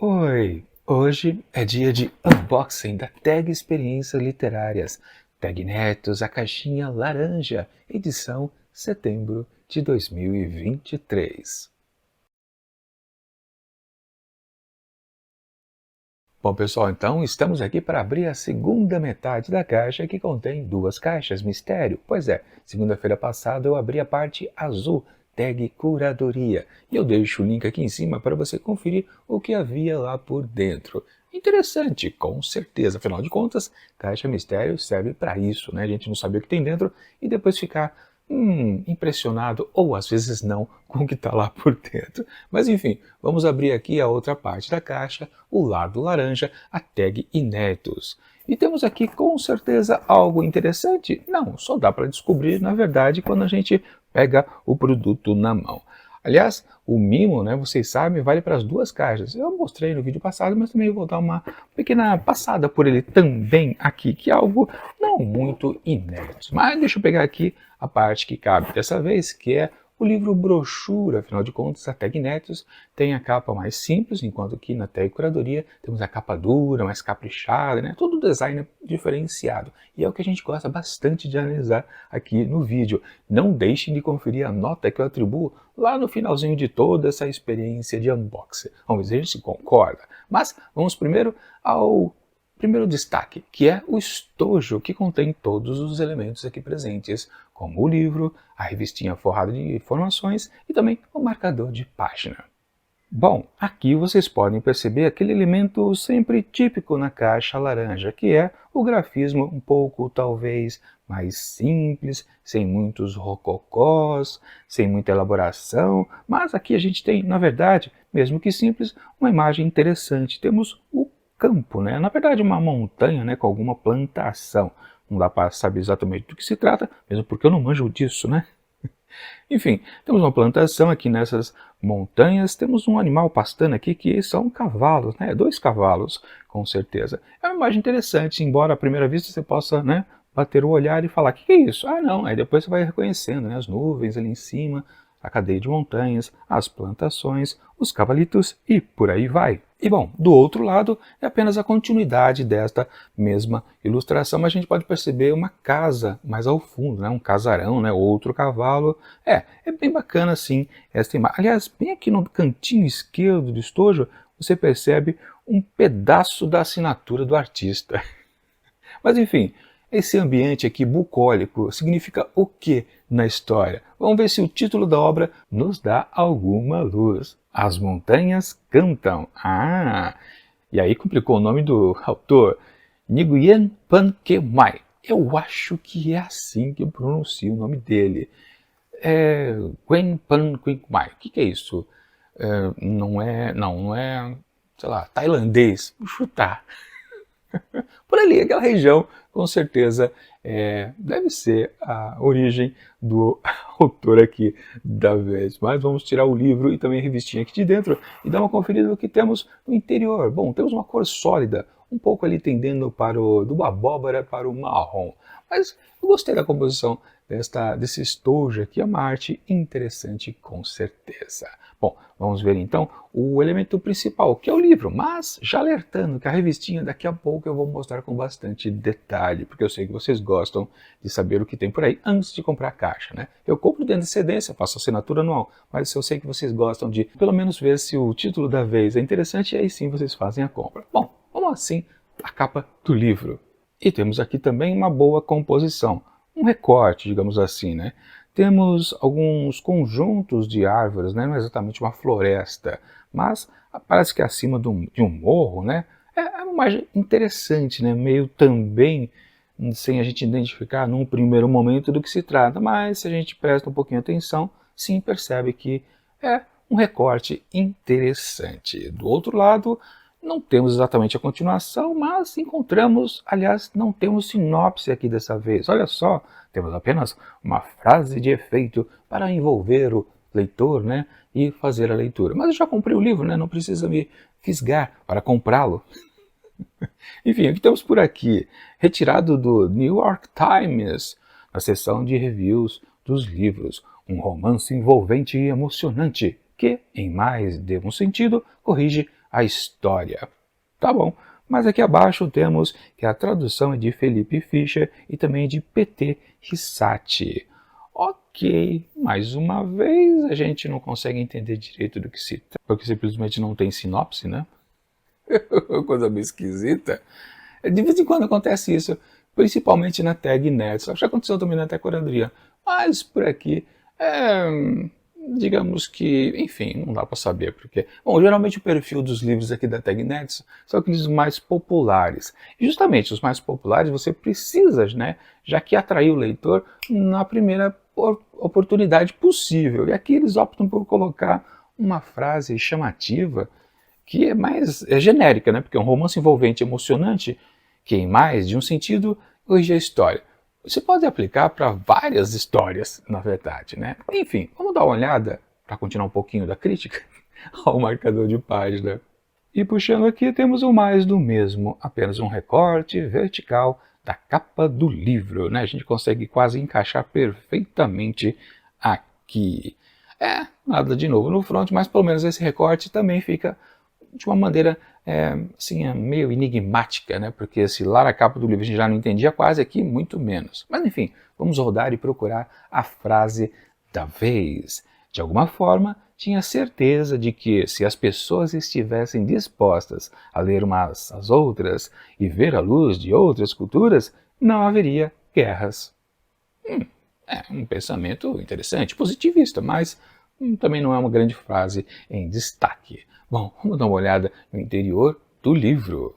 Oi, hoje é dia de unboxing da Tag Experiências Literárias, Tag Netos, a caixinha laranja, edição setembro de 2023. Bom, pessoal, então estamos aqui para abrir a segunda metade da caixa que contém duas caixas mistério. Pois é, segunda-feira passada eu abri a parte azul, tag curadoria, e eu deixo o link aqui em cima para você conferir o que havia lá por dentro. Interessante, com certeza, afinal de contas, caixa mistério serve para isso, né? A gente não sabe o que tem dentro e depois ficar impressionado, ou às vezes não, com o que está lá por dentro. Mas enfim, vamos abrir aqui a outra parte da caixa, o lado laranja, a tag inéditos. E temos aqui com certeza algo interessante? Não, só dá para descobrir na verdade quando a gente pega o produto na mão. Aliás, o mimo, né, vocês sabem, vale para as duas caixas. Eu mostrei no vídeo passado, mas também vou dar uma pequena passada por ele também aqui, que é algo não muito inédito. Mas deixa eu pegar aqui a parte que cabe dessa vez, que é o livro brochura. Afinal de contas, a Tag Netos tem a capa mais simples, enquanto que na Tag Curadoria temos a capa dura, mais caprichada, né? Todo design diferenciado. E é o que a gente gosta bastante de analisar aqui no vídeo. Não deixem de conferir a nota que eu atribuo lá no finalzinho de toda essa experiência de unboxing. Vamos ver se a gente concorda. Mas vamos primeiro ao primeiro destaque, que é o estojo que contém todos os elementos aqui presentes, como o livro, a revistinha forrada de informações e também o marcador de página. Bom, aqui vocês podem perceber aquele elemento sempre típico na caixa laranja, que é o grafismo um pouco, talvez, mais simples, sem muitos rococós, sem muita elaboração, mas aqui a gente tem, na verdade, mesmo que simples, uma imagem interessante. Temos o campo, né? Na verdade, uma montanha, né, com alguma plantação. Não dá para saber exatamente do que se trata, mesmo porque eu não manjo disso, né? Enfim, temos uma plantação aqui nessas montanhas, temos um animal pastando aqui que são cavalos, né? Dois cavalos, com certeza. É uma imagem interessante, embora à primeira vista você possa, né, bater o olhar e falar, que é isso? Ah, não, aí depois você vai reconhecendo, né, as nuvens ali em cima, a cadeia de montanhas, as plantações, os cavalitos e por aí vai. E bom, do outro lado é apenas a continuidade desta mesma ilustração, mas a gente pode perceber uma casa mais ao fundo, né? Um casarão, né? Outro cavalo. É bem bacana assim esta imagem. Aliás, bem aqui no cantinho esquerdo do estojo, você percebe um pedaço da assinatura do artista. Mas enfim, esse ambiente aqui bucólico significa o que na história? Vamos ver se o título da obra nos dá alguma luz. As montanhas cantam. Ah, e aí complicou o nome do autor. Nguyen Van Que Mai. Eu acho que é assim que eu pronuncio o nome dele. Nguyen Van Que Mai. O que é isso? Não é, sei lá, tailandês. Vou chutar. Por ali, aquela região, com certeza, deve ser a origem do autor aqui da vez. Mas vamos tirar o livro e também a revistinha aqui de dentro e dar uma conferida no que temos no interior. Bom, temos uma cor sólida, um pouco ali tendendo para do abóbora para o marrom. Mas eu gostei da composição desse estojo aqui, é uma arte interessante com certeza. Bom, vamos ver então o elemento principal, que é o livro, mas já alertando que a revistinha daqui a pouco eu vou mostrar com bastante detalhe, porque eu sei que vocês gostam de saber o que tem por aí antes de comprar a caixa, né? Eu compro de antecedência, faço assinatura anual, mas eu sei que vocês gostam de pelo menos ver se o título da vez é interessante e aí sim vocês fazem a compra. Bom, vamos assim a capa do livro. E temos aqui também uma boa composição, um recorte, digamos assim, né? Temos alguns conjuntos de árvores, né? Não é exatamente uma floresta, mas parece que é acima de um morro, né? É uma imagem interessante, né? Meio também sem a gente identificar num primeiro momento do que se trata, mas se a gente presta um pouquinho de atenção, sim percebe que é um recorte interessante. Do outro lado, não temos exatamente a continuação, mas encontramos, aliás, não temos sinopse aqui dessa vez. Olha só, temos apenas uma frase de efeito para envolver o leitor, né, e fazer a leitura. Mas eu já comprei o livro, né, não precisa me fisgar para comprá-lo. Enfim, o que temos por aqui? Retirado do New York Times, na seção de reviews dos livros. Um romance envolvente e emocionante que, em mais de um sentido, corrige a história. Tá bom, mas aqui abaixo temos que a tradução é de Felipe Fischer e também de PT Rissati. Ok, mais uma vez a gente não consegue entender direito do que se trata, porque simplesmente não tem sinopse, né? Coisa bem esquisita. De vez em quando acontece isso, principalmente na tag Nerds. Já aconteceu também na tag Curadoria. Mas por aqui, digamos que, enfim, não dá para saber porque. Bom, geralmente o perfil dos livros aqui da tag Nerds são aqueles mais populares. E justamente os mais populares você precisa, né? Já que atrair o leitor na primeira oportunidade possível. E aqui eles optam por colocar uma frase chamativa que é genérica, né? Porque é um romance envolvente, emocionante, que em mais de um sentido corrige a história. Você pode aplicar para várias histórias, na verdade, né? Enfim, vamos dar uma olhada, para continuar um pouquinho da crítica, ao marcador de página. E puxando aqui temos o mais do mesmo, apenas um recorte vertical da capa do livro, né? A gente consegue quase encaixar perfeitamente aqui. Nada de novo no front, mas pelo menos esse recorte também fica de uma maneira assim, meio enigmática, né? Porque se lá na capa do livro a gente já não entendia quase, aqui muito menos. Mas enfim, vamos rodar e procurar a frase da vez. De alguma forma, tinha certeza de que se as pessoas estivessem dispostas a ler umas às outras e ver a luz de outras culturas, não haveria guerras. É um pensamento interessante, positivista, mas também não é uma grande frase em destaque. Bom, vamos dar uma olhada no interior do livro.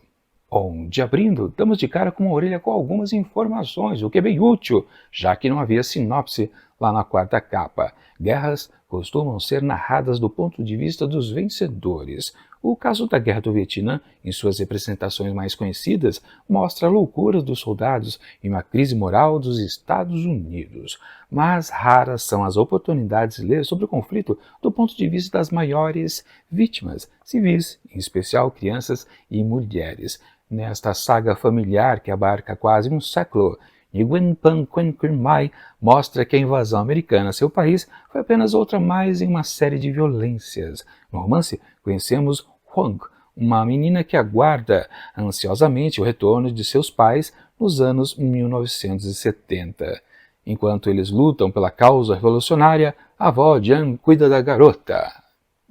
Onde, abrindo, damos de cara com uma orelha com algumas informações, o que é bem útil, já que não havia sinopse lá na quarta capa. Guerras costumam ser narradas do ponto de vista dos vencedores. O caso da Guerra do Vietnã, em suas representações mais conhecidas, mostra a loucura dos soldados e uma crise moral dos Estados Unidos. Mas raras são as oportunidades de ler sobre o conflito do ponto de vista das maiores vítimas, civis, em especial crianças e mulheres. Nesta saga familiar que abarca quase um século, Nguyen Pan Quen Quyen Mai mostra que a invasão americana a seu país foi apenas outra mais em uma série de violências. No romance, conhecemos Huang, uma menina que aguarda ansiosamente o retorno de seus pais nos anos 1970. Enquanto eles lutam pela causa revolucionária, a avó Jian cuida da garota.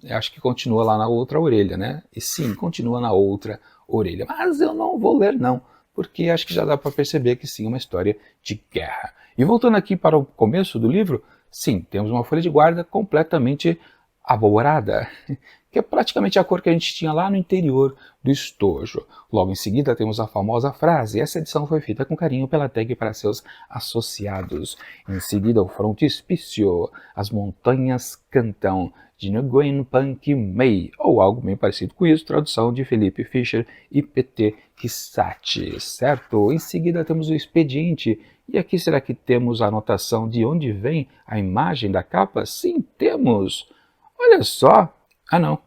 Eu acho que continua lá na outra orelha, né? E sim, continua na outra orelha. Mas eu não vou ler não, porque acho que já dá para perceber que sim, é uma história de guerra. E voltando aqui para o começo do livro, sim, temos uma folha de guarda completamente abourada, que é praticamente a cor que a gente tinha lá no interior do estojo. Logo em seguida temos a famosa frase, essa edição foi feita com carinho pela tag para seus associados. Em seguida o frontispício, as montanhas cantam, de Nguyen Pan Quyen Mai, ou algo bem parecido com isso, tradução de Felipe Fischer e PT Rissati, certo? Em seguida temos o expediente, e aqui será que temos a anotação de onde vem a imagem da capa? Sim, temos! Olha só! Ah não,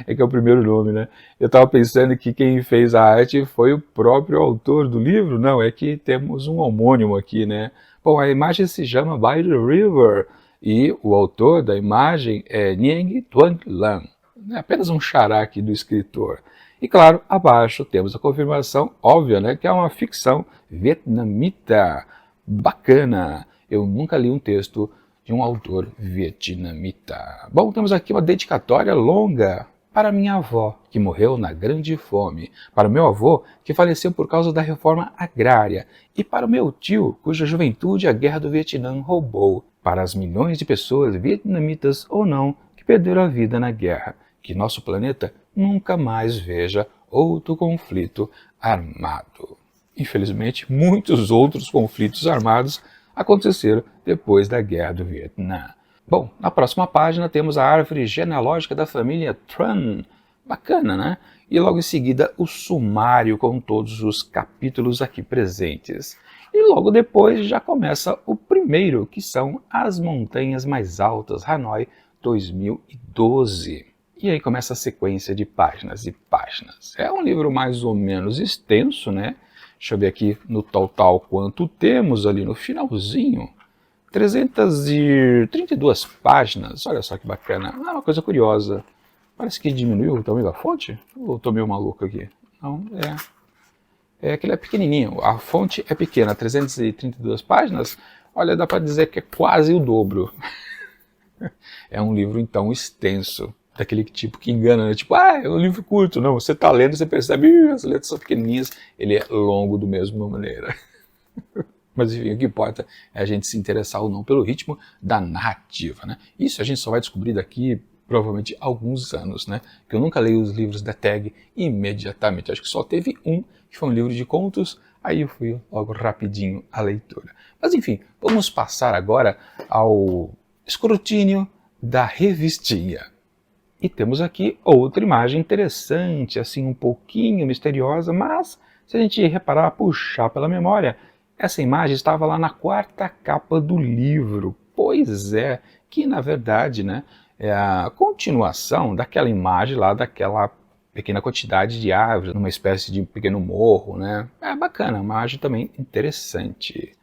é que é o primeiro nome, né? Eu estava pensando que quem fez a arte foi o próprio autor do livro, não, é que temos um homônimo aqui, né? Bom, a imagem se chama By the River, e o autor da imagem é Nguyen Tuan Lan, é apenas um xará aqui do escritor. E claro, abaixo temos a confirmação óbvia, né, que é uma ficção vietnamita. Bacana! Eu nunca li um texto de um autor vietnamita. Bom, temos aqui uma dedicatória longa para minha avó, que morreu na grande fome, para meu avô, que faleceu por causa da reforma agrária, e para o meu tio, cuja juventude a guerra do Vietnã roubou, para as milhões de pessoas, vietnamitas ou não, que perderam a vida na guerra. Que nosso planeta nunca mais veja outro conflito armado. Infelizmente, muitos outros conflitos armados aconteceram depois da Guerra do Vietnã. Bom, na próxima página temos a árvore genealógica da família Tran. Bacana, né? E logo em seguida o sumário com todos os capítulos aqui presentes. E logo depois já começa o primeiro, que são As Montanhas Mais Altas, Hanoi 2012. E aí começa a sequência de páginas e páginas. É um livro mais ou menos extenso, né? Deixa eu ver aqui no total quanto temos ali no finalzinho. 332 páginas, olha só que bacana. Ah, uma coisa curiosa. Parece que diminuiu o tamanho da fonte? Ou estou meio maluco aqui? Não, é que ele é pequenininho. A fonte é pequena, 332 páginas. Olha, dá para dizer que é quase o dobro. É um livro, então, extenso. Daquele tipo que engana, né? Tipo, é um livro curto. Não, você está lendo, você percebe, as letras são pequenininhas. Ele é longo da mesma maneira. Mas enfim, o que importa é a gente se interessar ou não pelo ritmo da narrativa, né? Isso a gente só vai descobrir daqui, provavelmente, alguns anos, né? Que eu nunca leio os livros da Tag imediatamente. Acho que só teve um, que foi um livro de contos, aí eu fui logo rapidinho à leitura. Mas enfim, vamos passar agora ao escrutínio da revistinha. E temos aqui outra imagem interessante, assim um pouquinho misteriosa, mas se a gente reparar, puxar pela memória, essa imagem estava lá na quarta capa do livro. Pois é, que na verdade, né, é a continuação daquela imagem lá, daquela pequena quantidade de árvores, numa espécie de pequeno morro, né? É bacana, uma imagem também interessante.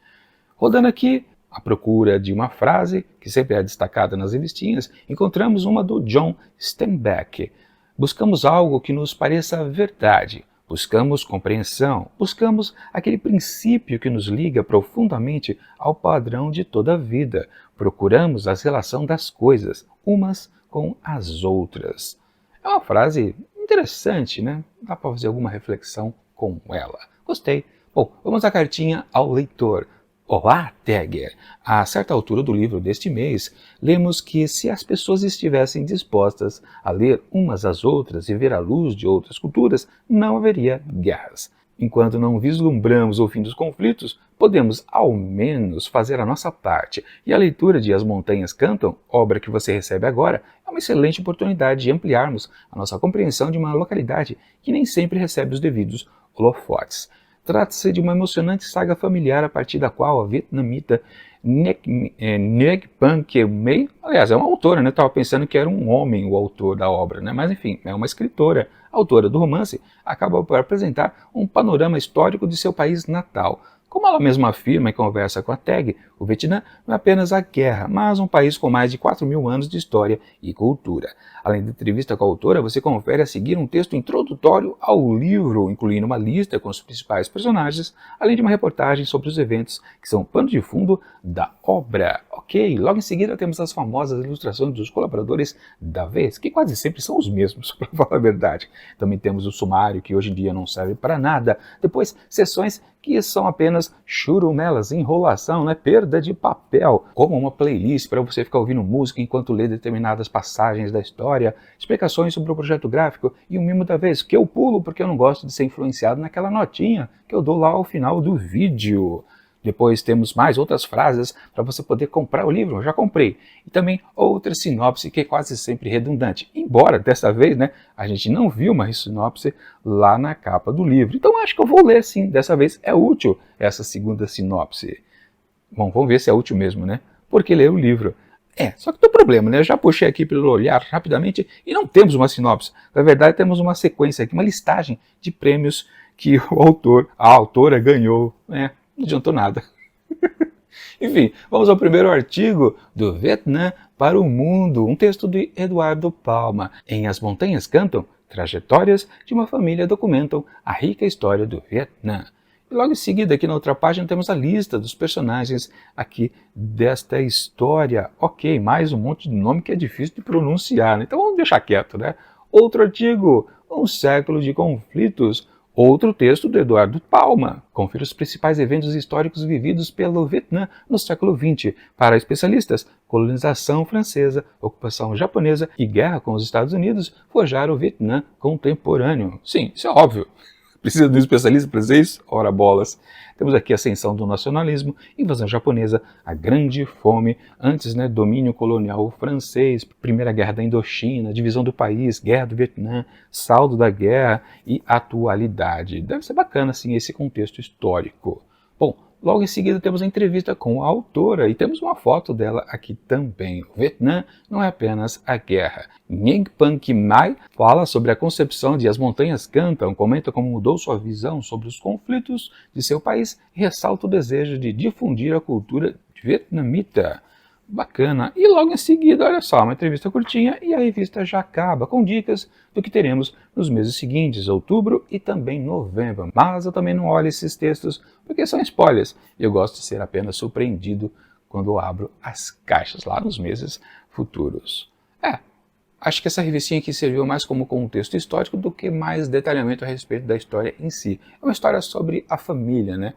Rodando aqui, à procura de uma frase, que sempre é destacada nas revistinhas, encontramos uma do John Steinbeck. Buscamos algo que nos pareça verdade. Buscamos compreensão, buscamos aquele princípio que nos liga profundamente ao padrão de toda a vida. Procuramos a relação das coisas, umas com as outras. É uma frase interessante, né? Dá para fazer alguma reflexão com ela. Gostei. Bom, vamos à cartinha ao leitor. Olá, Tagger! A certa altura do livro deste mês, lemos que se as pessoas estivessem dispostas a ler umas às outras e ver a luz de outras culturas, não haveria guerras. Enquanto não vislumbramos o fim dos conflitos, podemos ao menos fazer a nossa parte, e a leitura de As Montanhas Cantam, obra que você recebe agora, é uma excelente oportunidade de ampliarmos a nossa compreensão de uma localidade que nem sempre recebe os devidos holofotes. Trata-se de uma emocionante saga familiar a partir da qual a vietnamita Nguyen Van Ky Mei, aliás, é uma autora, né? Estava pensando que era um homem o autor da obra, né? Mas enfim, é uma escritora, autora do romance, acaba por apresentar um panorama histórico de seu país natal. Como ela mesma afirma em conversa com a Tag, o Vietnã não é apenas a guerra, mas um país com mais de 4.000 anos de história e cultura. Além da entrevista com a autora, você confere a seguir um texto introdutório ao livro, incluindo uma lista com os principais personagens, além de uma reportagem sobre os eventos que são pano de fundo da obra. Ok, logo em seguida temos as famosas ilustrações dos colaboradores da vez, que quase sempre são os mesmos, para falar a verdade. Também temos o sumário, que hoje em dia não serve para nada. Depois, sessões que são apenas churumelas, enrolação, né? Perda de papel, como uma playlist para você ficar ouvindo música enquanto lê determinadas passagens da história, explicações sobre o projeto gráfico e o mimo da vez, que eu pulo porque eu não gosto de ser influenciado naquela notinha que eu dou lá ao final do vídeo. Depois temos mais outras frases para você poder comprar o livro, eu já comprei. E também outra sinopse que é quase sempre redundante. Embora dessa vez, né, a gente não viu uma sinopse lá na capa do livro. Então acho que eu vou ler sim, dessa vez é útil essa segunda sinopse. Bom, vamos ver se é útil mesmo, né? Porque ler o livro. Só que tem um problema, né? Eu já puxei aqui pelo olhar rapidamente e não temos uma sinopse. Na verdade, temos uma sequência aqui, uma listagem de prêmios que o autor, a autora ganhou, né? Não adiantou nada. Enfim, vamos ao primeiro artigo do Vietnã para o Mundo, um texto de Eduardo Palma. Em As Montanhas Cantam, trajetórias de uma família documentam a rica história do Vietnã. E logo em seguida, aqui na outra página, temos a lista dos personagens aqui desta história. Ok, mais um monte de nome que é difícil de pronunciar, né? Então vamos deixar quieto, né? Outro artigo, Um Século de Conflitos. Outro texto do Eduardo Palma. Confira os principais eventos históricos vividos pelo Vietnã no século XX. Para especialistas, colonização francesa, ocupação japonesa e guerra com os Estados Unidos forjaram o Vietnã contemporâneo. Sim, isso é óbvio. Precisa de um especialista para dizer isso? Ora bolas. Temos aqui a ascensão do nacionalismo, invasão japonesa, a grande fome, antes, né, domínio colonial francês, Primeira Guerra da Indochina, divisão do país, Guerra do Vietnã, saldo da guerra e atualidade. Deve ser bacana, assim, esse contexto histórico. Bom, logo em seguida temos a entrevista com a autora e temos uma foto dela aqui também. O Vietnã não é apenas a guerra. Nguyen Van Ky Mai fala sobre a concepção de As Montanhas Cantam, comenta como mudou sua visão sobre os conflitos de seu país e ressalta o desejo de difundir a cultura vietnamita. Bacana. E logo em seguida, olha só, uma entrevista curtinha e a revista já acaba com dicas do que teremos nos meses seguintes, outubro e também novembro. Mas eu também não olho esses textos porque são spoilers. Eu gosto de ser apenas surpreendido quando eu abro as caixas lá nos meses futuros. Acho que essa revistinha aqui serviu mais como contexto histórico do que mais detalhamento a respeito da história em si. É uma história sobre a família, né?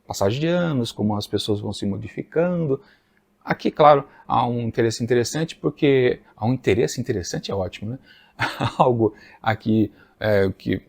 Passagem de anos, como as pessoas vão se modificando. Aqui, claro, há um interesse interessante, porque há um interesse interessante é ótimo, né? Algo aqui que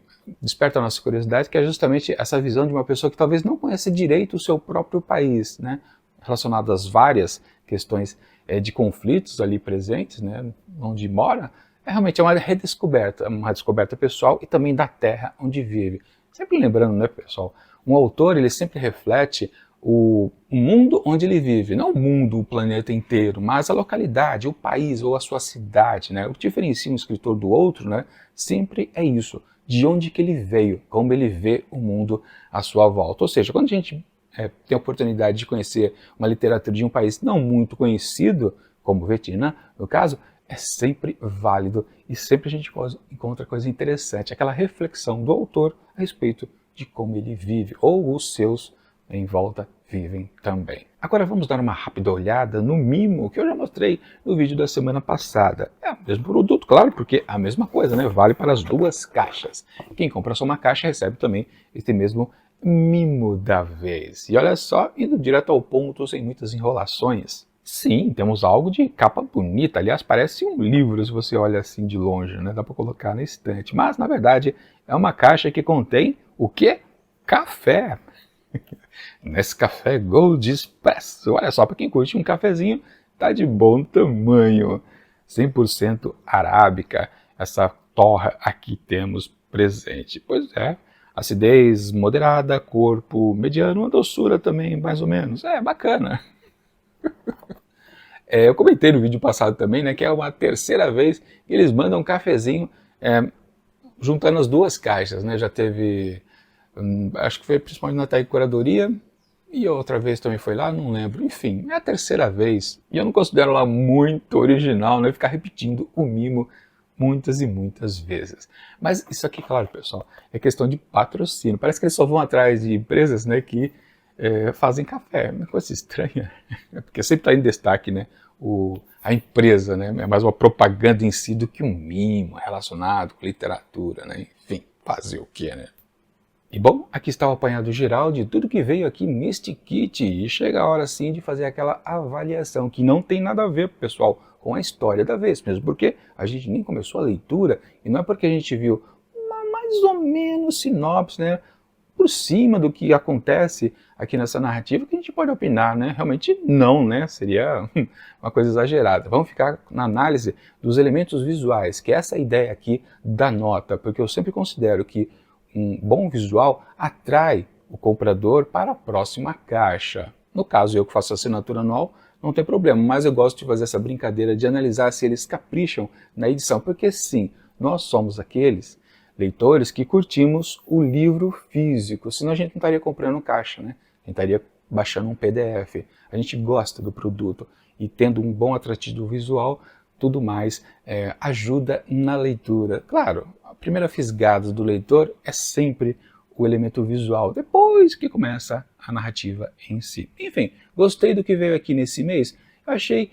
desperta a nossa curiosidade, que é justamente essa visão de uma pessoa que talvez não conheça direito o seu próprio país, né? Relacionado às várias questões de conflitos ali presentes, né? Onde mora, realmente uma descoberta pessoal e também da terra onde vive. Sempre lembrando, né, pessoal, um autor ele sempre reflete o mundo onde ele vive, não o mundo, o planeta inteiro, mas a localidade, o país ou a sua cidade, né? O que diferencia um escritor do outro, né? Sempre é isso, de onde que ele veio, como ele vê o mundo à sua volta. Ou seja, quando a gente tem a oportunidade de conhecer uma literatura de um país não muito conhecido, como o Vietnã, no caso, é sempre válido e sempre a gente encontra coisa interessante, aquela reflexão do autor a respeito de como ele vive, ou os seus em volta vivem também. Agora vamos dar uma rápida olhada no mimo que eu já mostrei no vídeo da semana passada. É o mesmo produto, claro, porque é a mesma coisa, né? Vale para as duas caixas. Quem compra só uma caixa recebe também esse mesmo mimo da vez. E olha só, indo direto ao ponto, sem muitas enrolações. Sim, temos algo de capa bonita, aliás, parece um livro se você olha assim de longe, né? Dá para colocar na estante. Mas, na verdade, é uma caixa que contém o quê? Café. Nescafé Gold Expresso. Olha só, para quem curte um cafezinho, tá de bom tamanho. 100% arábica, essa torra aqui temos presente. Pois é, acidez moderada, corpo mediano, uma doçura também mais ou menos. É bacana. Eu comentei no vídeo passado também, né, que é uma terceira vez que eles mandam um cafezinho juntando as duas caixas, né? Já teve, acho que foi principalmente na Tag Curadoria, e outra vez também foi lá, não lembro. Enfim, é a terceira vez. E eu não considero lá muito original, né? Ficar repetindo o mimo muitas e muitas vezes. Mas isso aqui, claro, pessoal, é questão de patrocínio. Parece que eles só vão atrás de empresas, né, que fazem café. É uma coisa estranha. Porque sempre está em destaque, né? A empresa, né? É mais uma propaganda em si do que um mimo relacionado com literatura, né? Enfim, fazer o quê, né? E bom, aqui está o apanhado geral de tudo que veio aqui neste kit e chega a hora sim de fazer aquela avaliação que não tem nada a ver, pessoal, com a história da vez, mesmo porque a gente nem começou a leitura e não é porque a gente viu uma mais ou menos sinopse, né, por cima do que acontece aqui nessa narrativa que a gente pode opinar, né? Realmente não, né? Seria uma coisa exagerada. Vamos ficar na análise dos elementos visuais, que é essa ideia aqui da nota, porque eu sempre considero que um bom visual atrai o comprador para a próxima caixa. No caso, eu que faço assinatura anual, não tem problema, mas eu gosto de fazer essa brincadeira de analisar se eles capricham na edição, porque sim, nós somos aqueles leitores que curtimos o livro físico, senão a gente não estaria comprando caixa, né? A gente estaria baixando um PDF. A gente gosta do produto e tendo um bom atrativo visual, tudo mais ajuda na leitura. Claro, a primeira fisgada do leitor é sempre o elemento visual, depois que começa a narrativa em si. Enfim, gostei do que veio aqui nesse mês. Eu achei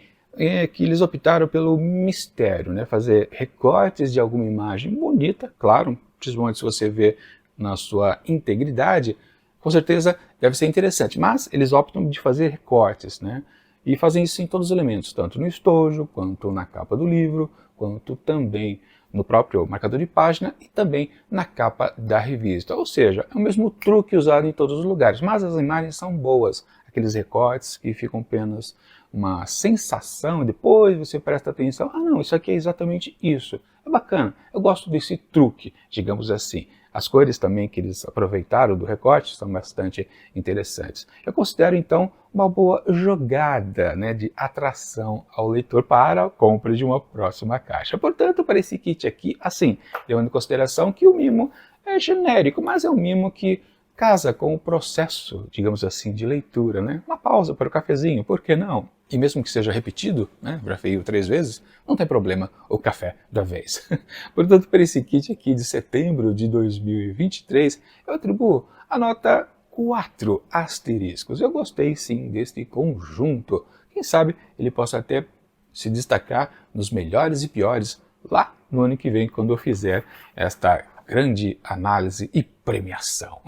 que eles optaram pelo mistério, né? Fazer recortes de alguma imagem bonita, claro, principalmente se você vê na sua integridade, com certeza deve ser interessante, mas eles optam de fazer recortes, né? E fazem isso em todos os elementos, tanto no estojo, quanto na capa do livro, quanto também no próprio marcador de página e também na capa da revista. Ou seja, é o mesmo truque usado em todos os lugares, mas as imagens são boas, aqueles recortes que ficam apenas uma sensação e depois você presta atenção, ah não, isso aqui é exatamente isso. É bacana, eu gosto desse truque, digamos assim. As cores também que eles aproveitaram do recorte são bastante interessantes. Eu considero então uma boa jogada, né, de atração ao leitor para a compra de uma próxima caixa. Portanto, para esse kit aqui, assim, levando em consideração que o mimo é genérico, mas é um mimo que casa com o processo, digamos assim, de leitura, né? Uma pausa para o cafezinho, por que não? e mesmo que seja repetido, né, já veio 3 vezes, não tem problema, o café da vez. Portanto, para esse kit aqui de setembro de 2023, eu atribuo a nota 4 asteriscos. Eu gostei sim deste conjunto. Quem sabe ele possa até se destacar nos melhores e piores lá no ano que vem, quando eu fizer esta grande análise e premiação.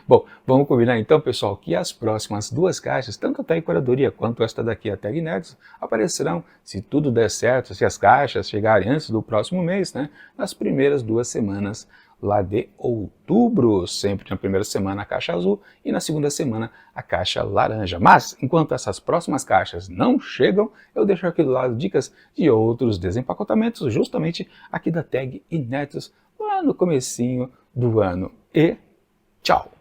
Bom, vamos combinar então, pessoal, que as próximas 2 caixas, tanto a Tag Curadoria quanto esta daqui, a Tag Nerds, aparecerão, se tudo der certo, se as caixas chegarem antes do próximo mês, né, nas primeiras 2 semanas lá de outubro, sempre na primeira semana a caixa azul e na segunda semana a caixa laranja. Mas, enquanto essas próximas caixas não chegam, eu deixo aqui do lado dicas de outros desempacotamentos, justamente aqui da Tag Inéditos, lá no comecinho do ano. E tchau!